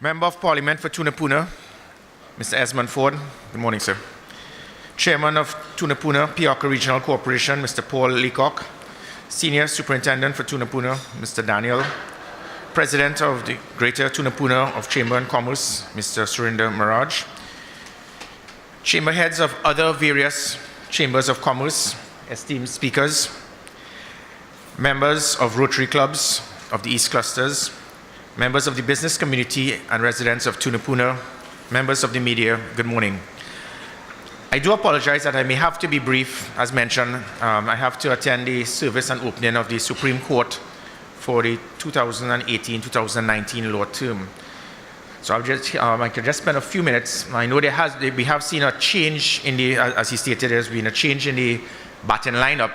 Member of Parliament for Tunapuna, Mr. Esmond Ford. Good morning, sir. Chairman of Tunapuna Piarca Regional Corporation, Mr. Paul Leacock. Senior Superintendent for Tunapuna, Mr. Daniel. President of the Greater Tunapuna of Chamber and Commerce, Mr. Surinder Maraj. Chamber heads of other various chambers of commerce, esteemed speakers, members of Rotary clubs of the East Clusters, members of the business community and residents of Tunapuna, members of the media, good morning. I do apologize that I may have to be brief. As mentioned, I have to attend the service and opening of the Supreme Court for the 2018-2019 law term. So I can just spend a few minutes. I know we have seen a change in the, as he stated, there's been a change in the batting lineup,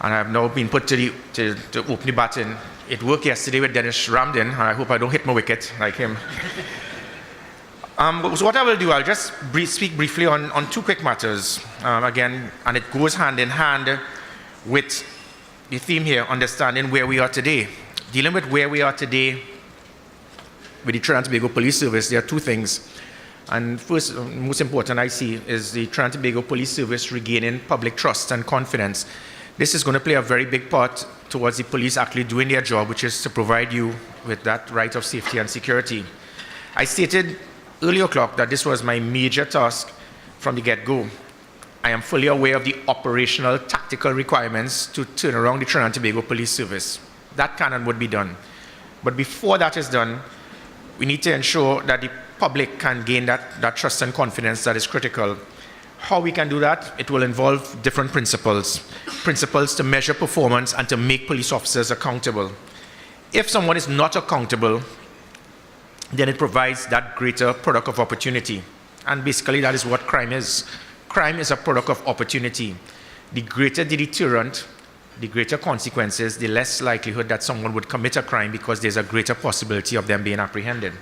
and I have now been put to open the batting. It worked yesterday with Dennis Ramden, and I hope I don't hit my wicket like him. So what I will do, I'll just speak briefly on two quick matters. Again, and it goes hand in hand with the theme here, understanding where we are today. Dealing with where we are today with the Trinidad and Tobago Police Service, there are two things. And first, most important I see, is the Trinidad and Tobago Police Service regaining public trust and confidence. This is going to play a very big part towards the police actually doing their job, which is to provide you with that right of safety and security. I stated earlier o'clock that this was my major task from the get-go. I am fully aware of the operational tactical requirements to turn around the Trinidad and Tobago Police Service. That can and would be done. But before that is done, we need to ensure that the public can gain that trust and confidence that is critical. How we can do that? It will involve different principles. Principles to measure performance and to make police officers accountable. If someone is not accountable, then it provides that greater product of opportunity. And basically that is what crime is. Crime is a product of opportunity. The greater the deterrent, the greater consequences, the less likelihood that someone would commit a crime because there's a greater possibility of them being apprehended.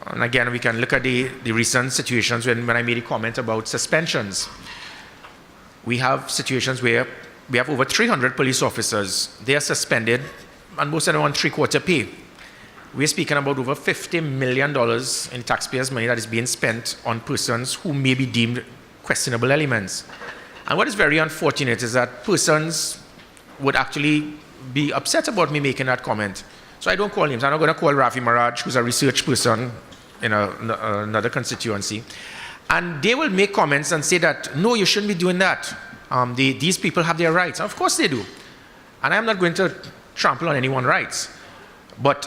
And again, we can look at the recent situations when I made a comment about suspensions. We have situations where we have over 300 police officers. They are suspended, and most of them on three-quarter pay. We're speaking about over $50 million in taxpayers' money that is being spent on persons who may be deemed questionable elements. And what is very unfortunate is that persons would actually be upset about me making that comment. So I don't call names. I'm not going to call Rafi Maraj, who's a research person in another constituency. And they will make comments and say that, no, you shouldn't be doing that. These people have their rights. Of course they do. And I'm not going to trample on anyone's rights. But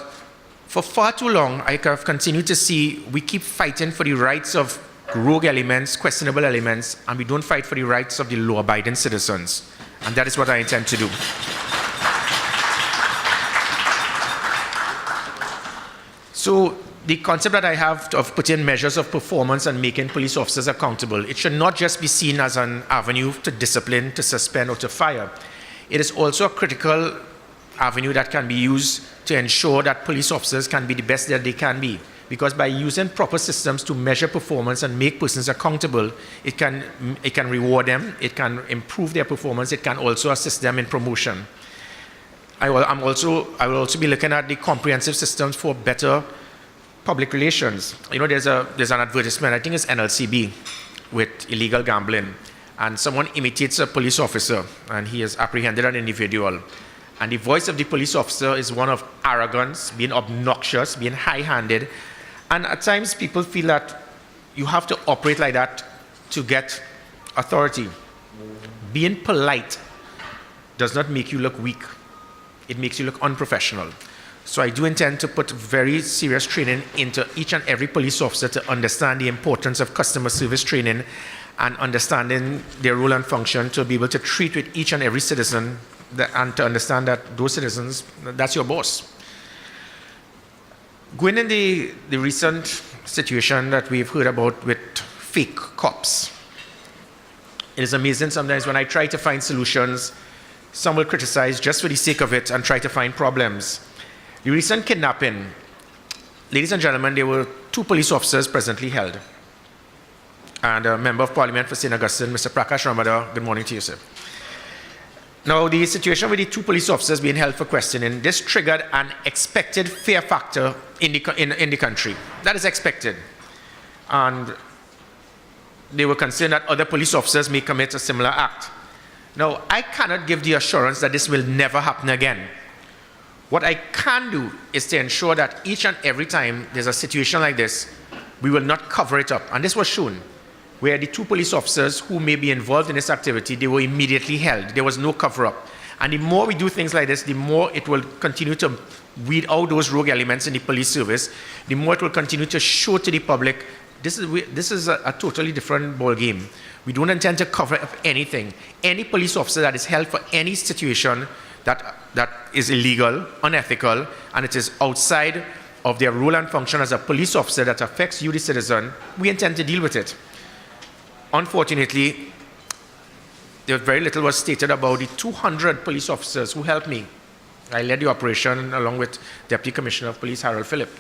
for far too long, I have continued to see we keep fighting for the rights of rogue elements, questionable elements, and we don't fight for the rights of the law-abiding citizens. And that is what I intend to do. So the concept that I have of putting measures of performance and making police officers accountable, it should not just be seen as an avenue to discipline, to suspend, or to fire. It is also a critical avenue that can be used to ensure that police officers can be the best that they can be. Because by using proper systems to measure performance and make persons accountable, it can reward them, it can improve their performance, it can also assist them in promotion. I will also be looking at the comprehensive systems for better public relations. You know, there's an advertisement, I think it's NLCB, with illegal gambling. And someone imitates a police officer, and he has apprehended an individual. And the voice of the police officer is one of arrogance, being obnoxious, being high-handed. And at times, people feel that you have to operate like that to get authority. Being polite does not make you look weak. It makes you look unprofessional. So I do intend to put very serious training into each and every police officer to understand the importance of customer service training and understanding their role and function to be able to treat with each and every citizen and to understand that those citizens, that's your boss. Going in the recent situation that we've heard about with fake cops, it is amazing sometimes when I try to find solutions, some will criticize just for the sake of it and try to find problems. The recent kidnapping, ladies and gentlemen, there were 2 police officers presently held. And a member of Parliament for St. Augustine, Mr. Prakash Ramada, good morning to you, sir. Now, the situation with the 2 police officers being held for questioning, this triggered an expected fear factor in the country. That is expected. And they were concerned that other police officers may commit a similar act. Now, I cannot give the assurance that this will never happen again. What I can do is to ensure that each and every time there's a situation like this, we will not cover it up. And this was shown, where the 2 police officers who may be involved in this activity, they were immediately held. There was no cover-up. And the more we do things like this, the more it will continue to weed out those rogue elements in the police service, the more it will continue to show to the public, this is a totally different ballgame. We don't intend to cover up anything. Any police officer that is held for any situation that is illegal, unethical, and it is outside of their role and function as a police officer that affects you, the citizen, we intend to deal with it. Unfortunately, there very little was stated about the 200 police officers who helped me. I led the operation along with Deputy Commissioner of Police Harold Phillip.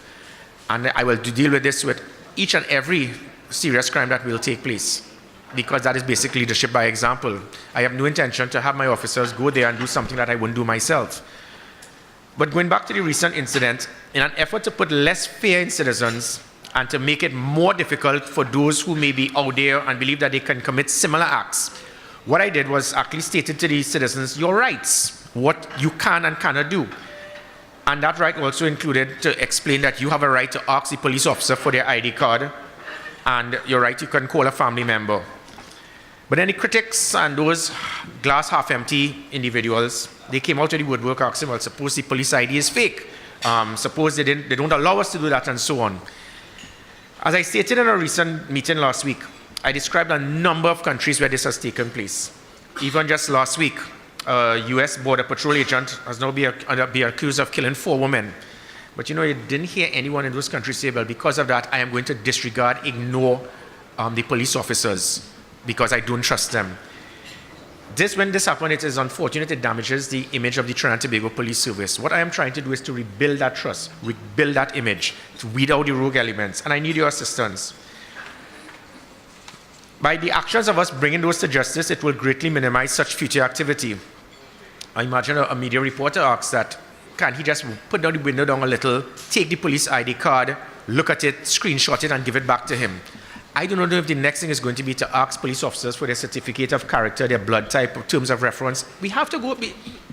And I will deal with this with each and every serious crime that will take place, because that is basically leadership by example. I have no intention to have my officers go there and do something that I wouldn't do myself. But going back to the recent incident, in an effort to put less fear in citizens and to make it more difficult for those who may be out there and believe that they can commit similar acts, what I did was actually stated to the citizens your rights, what you can and cannot do. And that right also included to explain that you have a right to ask the police officer for their ID card, and your right you can call a family member. But then the critics and those glass half empty individuals, they came out of the woodwork asking, well, suppose the police ID is fake. Suppose they don't allow us to do that, and so on. As I stated in a recent meeting last week, I described a number of countries where this has taken place. Even just last week, a US Border Patrol agent has now been accused of killing 4 women. But you didn't hear anyone in those countries say, well, because of that, I am going to disregard, ignore the police officers because I don't trust them. When this happened, it is unfortunate. It damages the image of the Trinidad and Tobago Police Service. What I am trying to do is to rebuild that trust, rebuild that image, to weed out the rogue elements, and I need your assistance. By the actions of us bringing those to justice, it will greatly minimize such future activity. I imagine a media reporter asks that, can he just put down the window down a little, take the police ID card, look at it, screenshot it, and give it back to him? I do not know if the next thing is going to be to ask police officers for their certificate of character, their blood type, terms of reference. We have to go.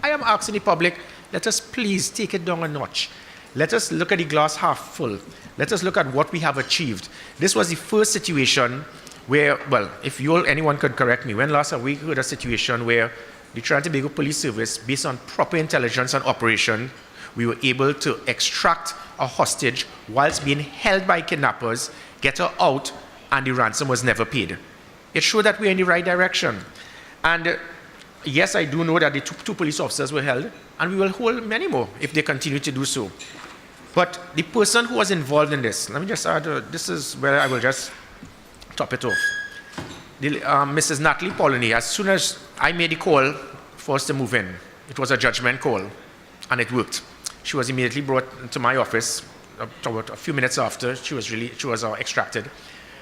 I am asking the public, let us please take it down a notch. Let us look at the glass half full. Let us look at what we have achieved. This was the first situation where, well, if anyone could correct me, when last have we heard a situation where the Trinidad and Tobago Police Service, based on proper intelligence and operation, we were able to extract a hostage whilst being held by kidnappers, get her out, and the ransom was never paid. It showed that we're in the right direction. And yes, I do know that the 2 police officers were held, and we will hold many more if they continue to do so. But the person who was involved in this, let me just add, this is where I will just top it off. Mrs. Natalie Polony, as soon as I made the call for us to move in, it was a judgment call, and it worked. She was immediately brought to my office. About a few minutes after, she was extracted.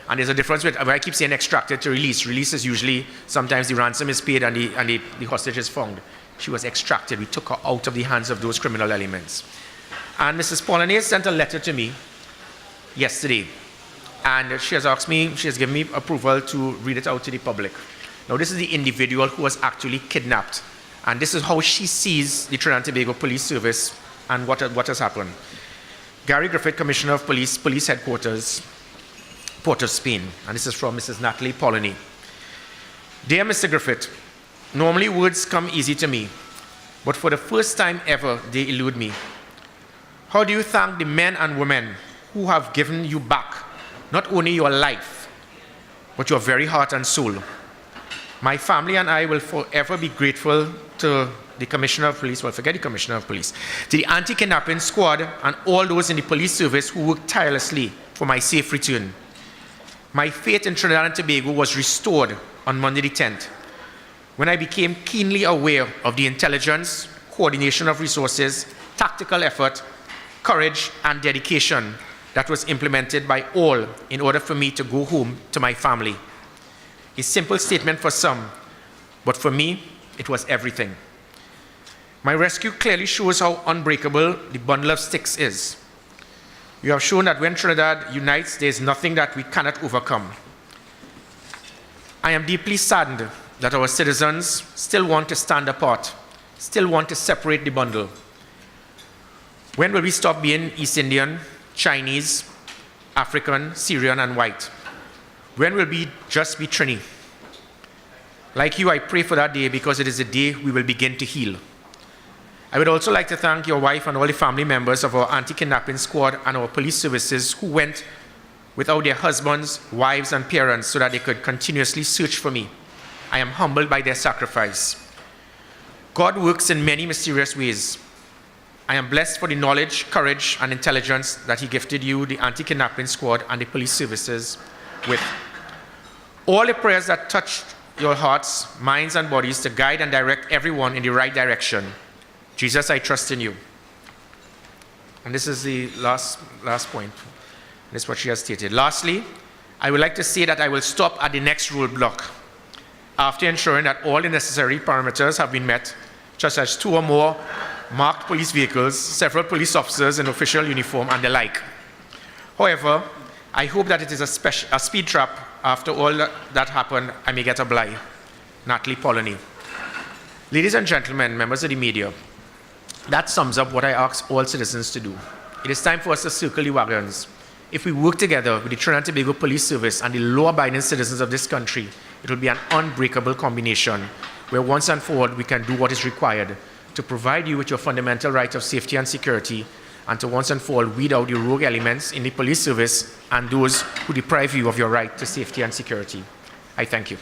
And there's a difference with, I keep saying extracted to release. Release is usually, sometimes the ransom is paid and the hostage is found. She was extracted. We took her out of the hands of those criminal elements. And Mrs. Polony sent a letter to me yesterday. And she has asked me, she has given me approval to read it out to the public. Now, this is the individual who was actually kidnapped. And this is how she sees the Trinidad and Tobago Police Service and what has happened. Gary Griffith, Commissioner of Police, Police Headquarters, Port of Spain. And this is from Mrs. Natalie Polony. Dear Mr. Griffith, normally words come easy to me, but for the first time ever, they elude me. How do you thank the men and women who have given you back not only your life, but your very heart and soul? My family and I will forever be grateful to the Commissioner of Police, well, forget the Commissioner of Police, to the anti-kidnapping squad and all those in the police service who worked tirelessly for my safe return. My faith in Trinidad and Tobago was restored on Monday the 10th, when I became keenly aware of the intelligence, coordination of resources, tactical effort, courage, and dedication that was implemented by all in order for me to go home to my family. A simple statement for some, but for me, it was everything. My rescue clearly shows how unbreakable the bundle of sticks is. You have shown that when Trinidad unites, there is nothing that we cannot overcome. I am deeply saddened that our citizens still want to stand apart, still want to separate the bundle. When will we stop being East Indian, Chinese, African, Syrian, and white? When will we just be Trini? Like you, I pray for that day because it is the day we will begin to heal. I would also like to thank your wife and all the family members of our anti-kidnapping squad and our police services who went without their husbands, wives, and parents so that they could continuously search for me. I am humbled by their sacrifice. God works in many mysterious ways. I am blessed for the knowledge, courage, and intelligence that He gifted you, the anti-kidnapping squad, and the police services with. All the prayers that touched your hearts, minds, and bodies to guide and direct everyone in the right direction. Jesus, I trust in you. And this is the last point. This is what she has stated. Lastly, I would like to say that I will stop at the next roadblock after ensuring that all the necessary parameters have been met, such as 2 or more marked police vehicles, several police officers in official uniform, and the like. However, I hope that it is a speed trap. After all that happened, I may get a bly. Natalie Polony. Ladies and gentlemen, members of the media, that sums up what I ask all citizens to do. It is time for us to circle the wagons. If we work together with the Trinidad and Tobago Police Service and the law-abiding citizens of this country, it will be an unbreakable combination where once and for all we can do what is required to provide you with your fundamental right of safety and security, and to once and for all weed out the rogue elements in the police service and those who deprive you of your right to safety and security. I thank you.